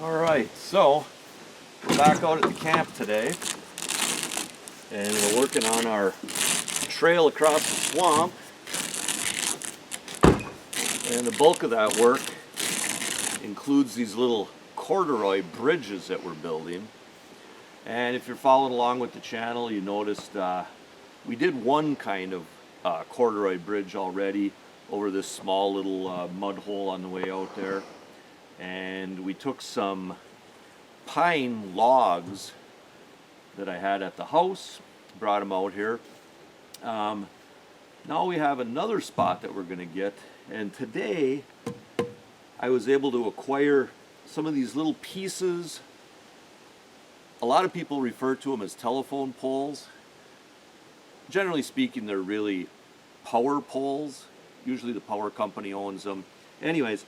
Alright, so we're back out at the camp today and we're working on our trail across the swamp, and the bulk of that work includes these little corduroy bridges that we're building. And if you're following along with the channel, you noticed we did one kind of corduroy bridge already over this small little mud hole on the way out there. And we took some pine logs that I had at the house, brought them out here. Now we have another spot that we're going to get, and today I was able to acquire some of these little pieces. A lot of people refer to them as telephone poles. Generally speaking, they're really power poles. Usually the power company owns them. Anyways,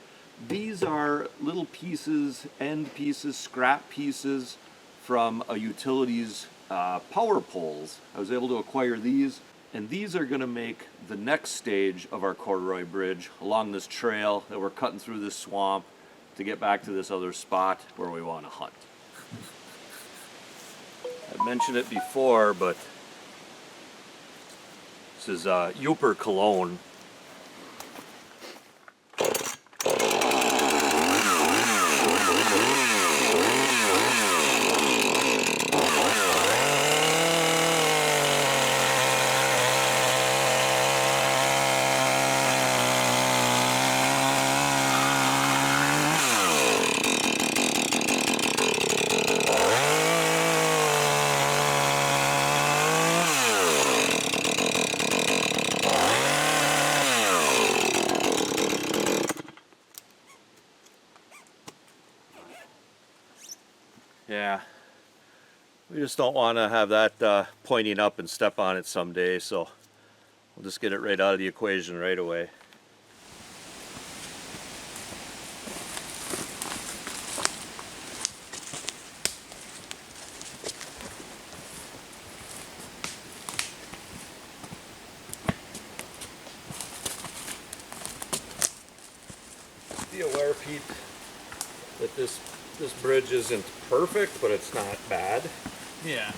these are little pieces, end pieces, scrap pieces from a utilities power poles. I was able to acquire these, and these are going to make the next stage of our corduroy bridge along this trail that we're cutting through this swamp to get back to this other spot where we want to hunt. I mentioned it before, but this is Yooper cologne. Yeah, we just don't want to have that pointing up and step on it someday, so we'll just get it right out of the equation right away. Be aware, Pete, that this bridge isn't perfect, but it's not bad. Yeah.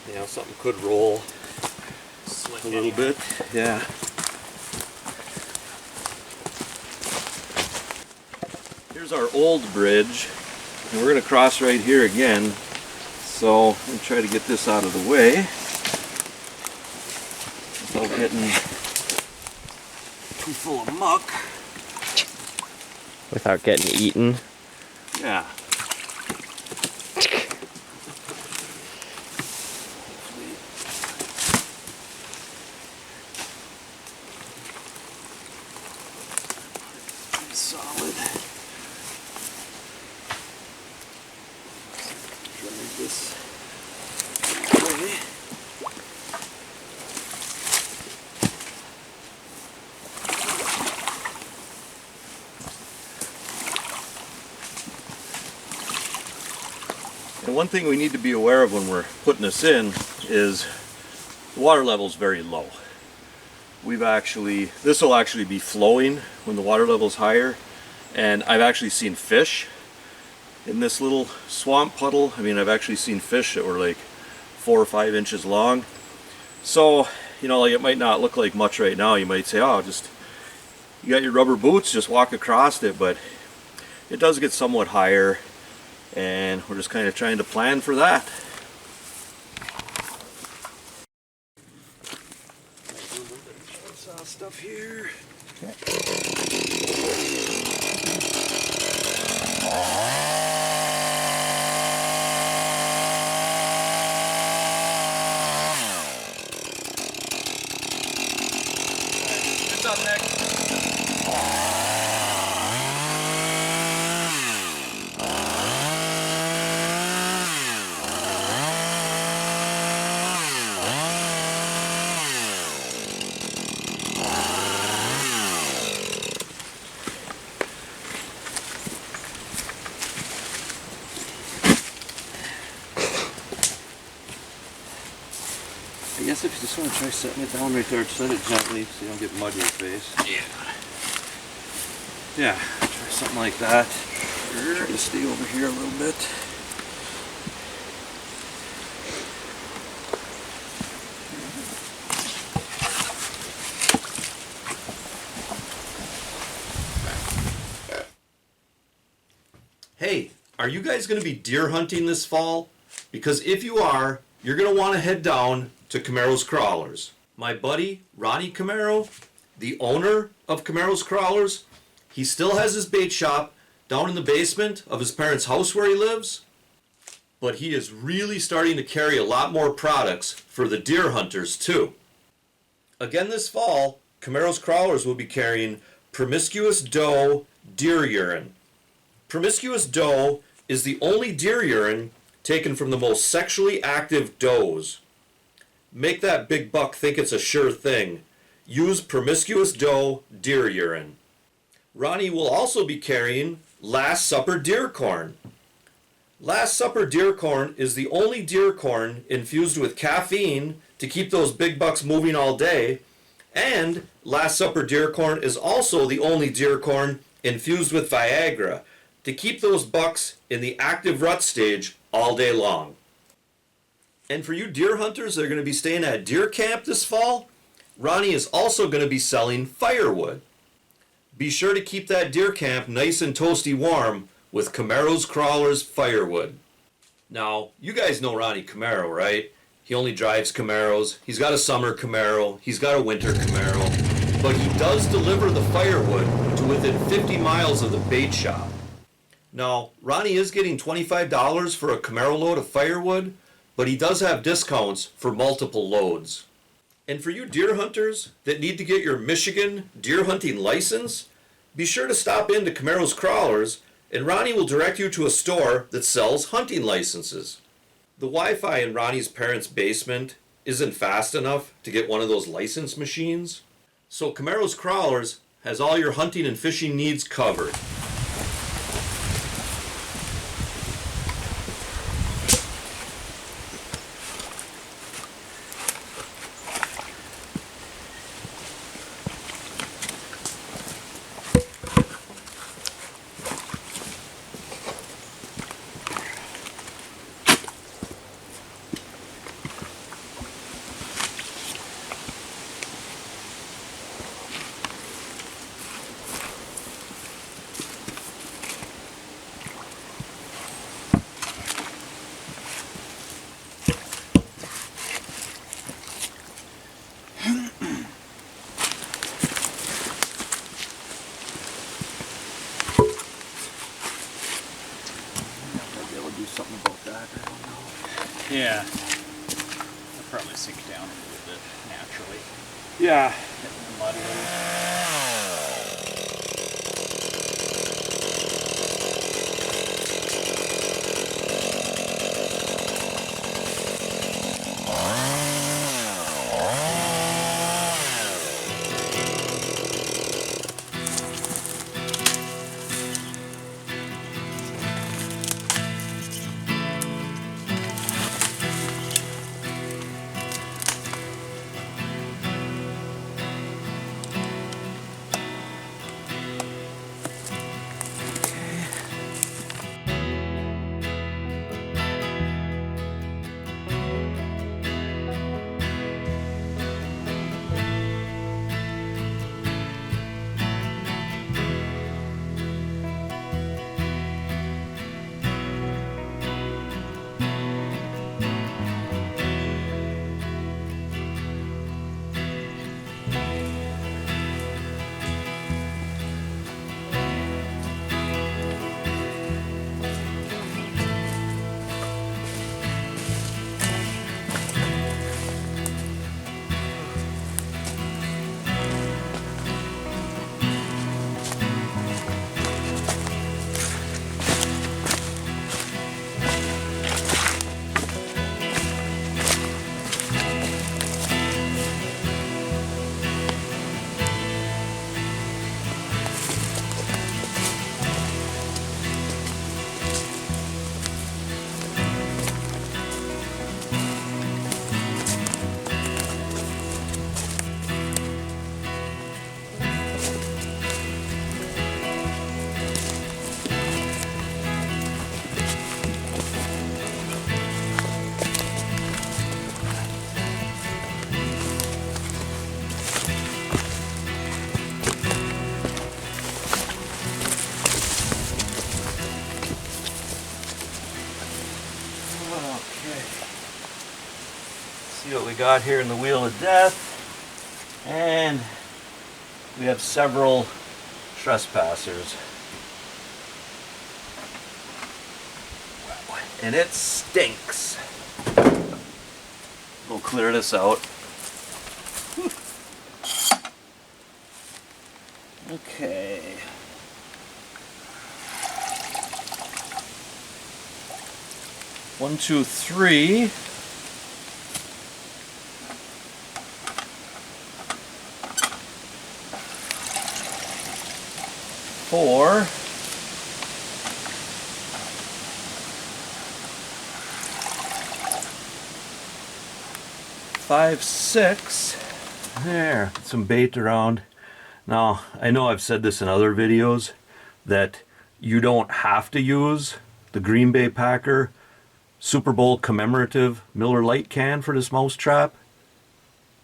You know, something could roll a little bit. Yeah. Here's our old bridge, and we're going to cross right here again. So I'm going to try to get this out of the way without getting too full of muck. Without getting eaten. Yeah. Solid. Drag this away. And one thing we need to be aware of when we're putting this in is the water level is very low. This will actually be flowing when the water level is higher, and I've actually seen fish in this little swamp puddle. I mean, I've actually seen fish that were like 4 or 5 inches long. So, you know, like, it might not look like much right now. You might say, oh, just, you got your rubber boots, just walk across it, but it does get somewhat higher, and we're just kind of trying to plan for that. Stuff here. Okay. What's up next? I guess if you just want to try setting it down right there, set it gently so you don't get mud in your face. Yeah. Yeah, try something like that. Try to stay over here a little bit. Hey, are you guys going to be deer hunting this fall? Because if you are, you're going to want to head down to Camaro's Crawlers. My buddy, Ronnie Camaro, the owner of Camaro's Crawlers, he still has his bait shop down in the basement of his parents' house where he lives. But he is really starting to carry a lot more products for the deer hunters too. Again this fall, Camaro's Crawlers will be carrying promiscuous doe deer urine. Promiscuous doe is the only deer urine taken from the most sexually active does. Make that big buck think it's a sure thing. Use promiscuous doe deer urine. Ronnie will also be carrying Last Supper deer corn. Last Supper deer corn is the only deer corn infused with caffeine to keep those big bucks moving all day, and Last Supper deer corn is also the only deer corn infused with Viagra to keep those bucks in the active rut stage all day long. And for you deer hunters that are going to be staying at deer camp this fall, Ronnie is also going to be selling firewood. Be sure to keep that deer camp nice and toasty warm with Camaro's Crawlers firewood. Now, you guys know Ronnie Camaro, right? He only drives Camaros. He's got a summer Camaro. He's got a winter Camaro. But he does deliver the firewood to within 50 miles of the bait shop. Now, Ronnie is getting $25 for a Camaro load of firewood, but he does have discounts for multiple loads. And for you deer hunters that need to get your Michigan deer hunting license, be sure to stop into Camaro's Crawlers, and Ronnie will direct you to a store that sells hunting licenses. The Wi-Fi in Ronnie's parents' basement isn't fast enough to get one of those license machines, so Camaro's Crawlers has all your hunting and fishing needs covered. Something about that, I don't know. Yeah. It'll probably sink down a little bit naturally. Yeah. Getting the mud loose. See what we got here in the Wheel of Death. And we have several trespassers. And it stinks. We'll clear this out. Okay. One, two, three. Four. Five, six. There, some bait around. Now, I know I've said this in other videos that you don't have to use the Green Bay Packer Super Bowl commemorative Miller Lite can for this mouse trap,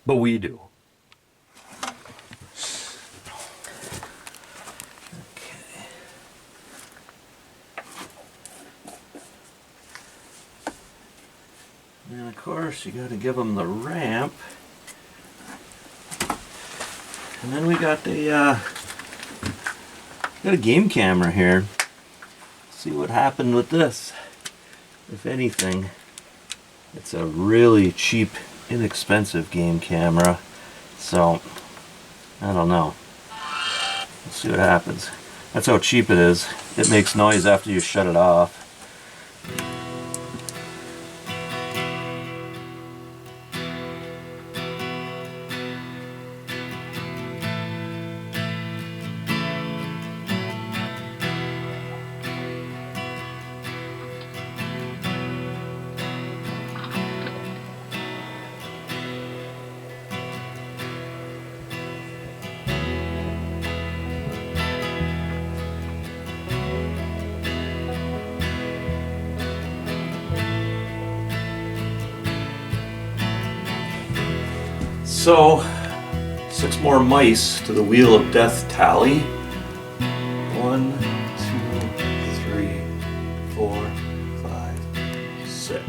but we do. Okay. And of course, you got to give them the ramp. And then we got the got a game camera here. See what happened with this. If anything, it's a really cheap, inexpensive game camera. So I don't know. Let's see what happens. That's how cheap it is. It makes noise after you shut it off. So, 6 more mice to the Wheel of Death tally. 1, 2, 3, 4, 5, 6.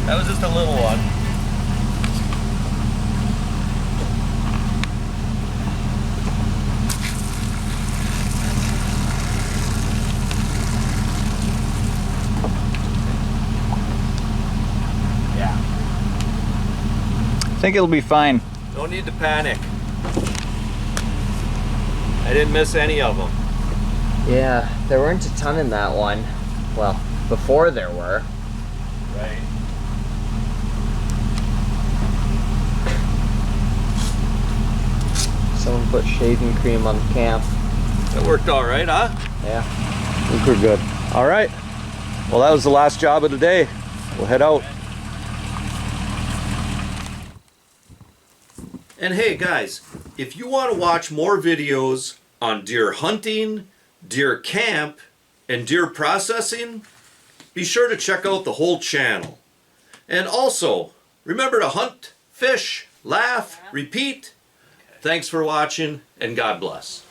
That was just a little one. Yeah. I think it'll be fine. No need to panic. I didn't miss any of them. Yeah, there weren't a ton in that one. Well, before there were. Right. Someone put shaving cream on the camp. That worked all right, huh? Yeah. I think we're good. All right. Well, that was the last job of the day. We'll head out. And hey guys, if you want to watch more videos on deer hunting, deer camp, and deer processing, be sure to check out the whole channel. And also, remember to hunt, fish, laugh, repeat. Thanks for watching, and God bless.